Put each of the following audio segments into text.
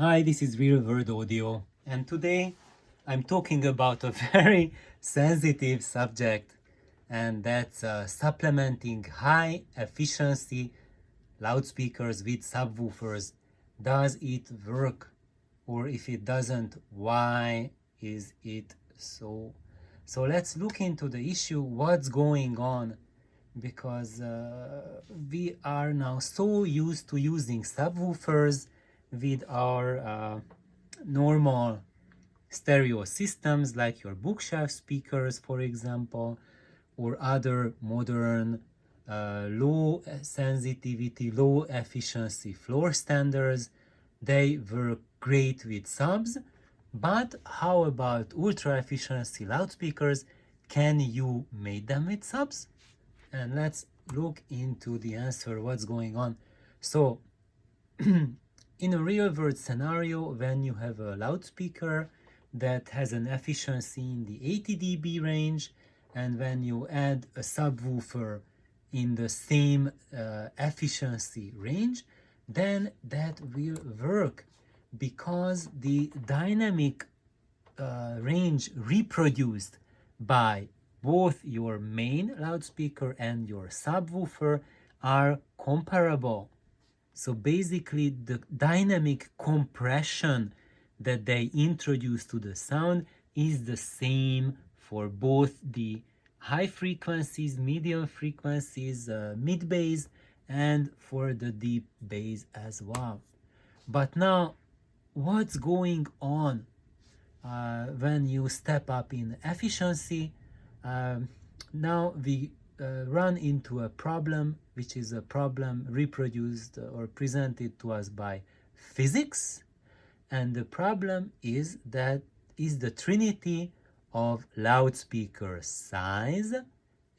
Hi, this is Real World Audio, and today I'm talking about a very sensitive subject, and that's supplementing high efficiency loudspeakers with subwoofers. Does it work? Or if it doesn't, why is it so? So let's look into the issue, what's going on, because we are now so used to using subwoofers with our normal stereo systems like your bookshelf speakers, for example, or other modern low sensitivity, low efficiency floor standards. They work great with subs, but how about ultra efficiency loudspeakers? Can you make them with subs? And let's look into the answer, what's going on. So in a real world scenario, when you have a loudspeaker that has an efficiency in the 80 dB range, and when you add a subwoofer in the same efficiency range, then that will work, because the dynamic range reproduced by both your main loudspeaker and your subwoofer are comparable. So basically, the dynamic compression that they introduce to the sound is the same for both the high frequencies, medium frequencies, mid bass, and for the deep bass as well. But now, what's going on when you step up in efficiency? Now we run into a problem, which is a problem reproduced or presented to us by physics, and the problem is the trinity of loudspeaker size,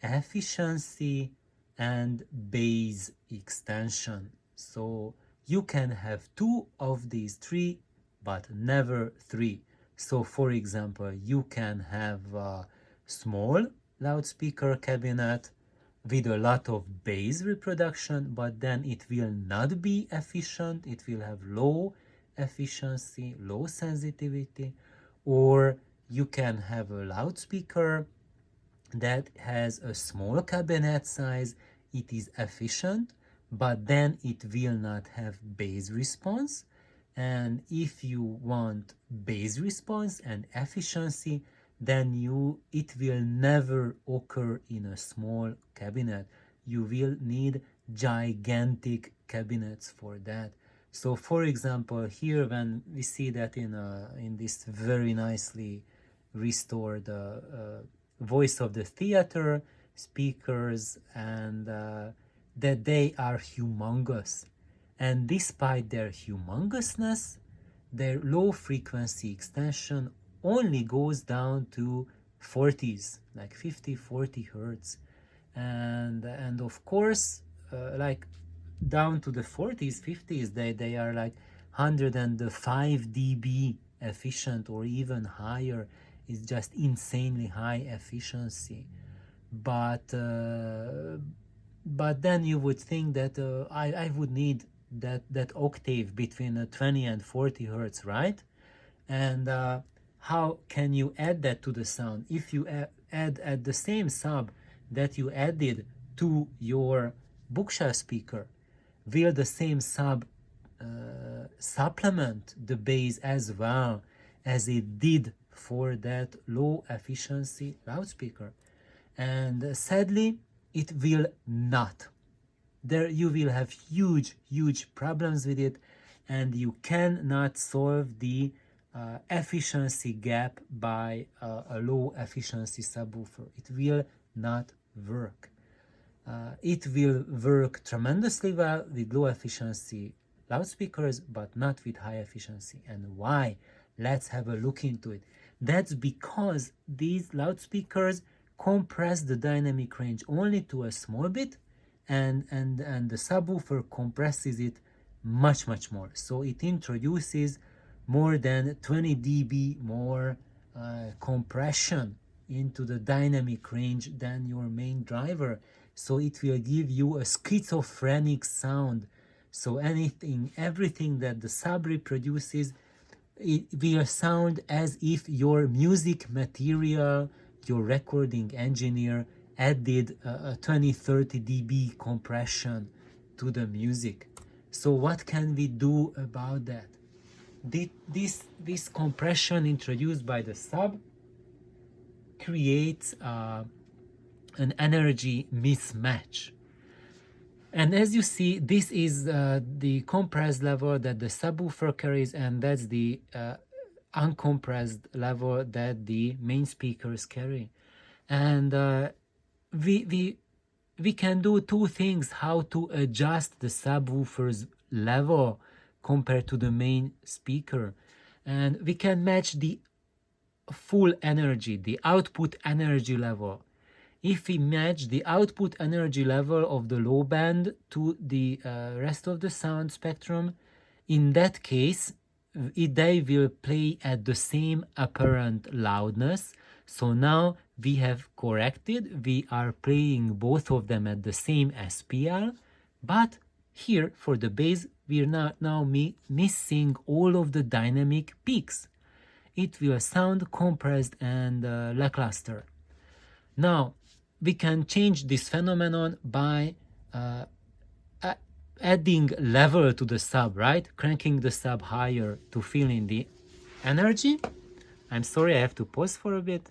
efficiency, and bass extension. So you can have two of these three, but never three. So for example, you can have a small loudspeaker cabinet with a lot of bass reproduction, but then it will not be efficient. It will have low efficiency, low sensitivity. Or you can have a loudspeaker that has a small cabinet size. It is efficient, but then it will not have bass response. And if you want bass response and efficiency, then it will never occur in a small cabinet. You will need gigantic cabinets for that. So for example, here when we see that in this very nicely restored voice of the theater speakers, and that they are humongous, and despite their humongousness, their low frequency extension only goes down to 40s, like 50-40 hertz, and of course, like down to the 40s, 50s, they are like 105 dB efficient or even higher. It's just insanely high efficiency. But then you would think that I would need that octave between 20 and 40 hertz, right? And how can you add that to the sound? If you add at the same sub that you added to your bookshelf speaker, will the same sub supplement the bass as well as it did for that low efficiency loudspeaker? And sadly, it will not. There you will have huge problems with it, and you cannot solve the efficiency gap by a low efficiency subwoofer. It will not work. It will work tremendously well with low efficiency loudspeakers, but not with high efficiency. And why? Let's have a look into it. That's because these loudspeakers compress the dynamic range only to a small bit, and the subwoofer compresses it much more. So it introduces more than 20 dB more compression into the dynamic range than your main driver. So it will give you a schizophrenic sound So everything that the sub reproduces, it will sound as if your music material, your recording engineer added a 20-30 dB compression to the music. So what can we do about that? This compression introduced by the sub creates an energy mismatch. And as you see, this is the compressed level that the subwoofer carries, and that's the uncompressed level that the main speakers carry. And we can do two things how to adjust the subwoofer's level compared to the main speaker. And we can match the full energy, the output energy level. If we match the output energy level of the low band to the rest of the sound spectrum, in that case, they will play at the same apparent loudness. So now we have corrected, we are playing both of them at the same SPL, but here for the bass, we are now missing all of the dynamic peaks. It will sound compressed and lackluster. Now, we can change this phenomenon by adding level to the sub, right? Cranking the sub higher to fill in the energy. I'm sorry, I have to pause for a bit.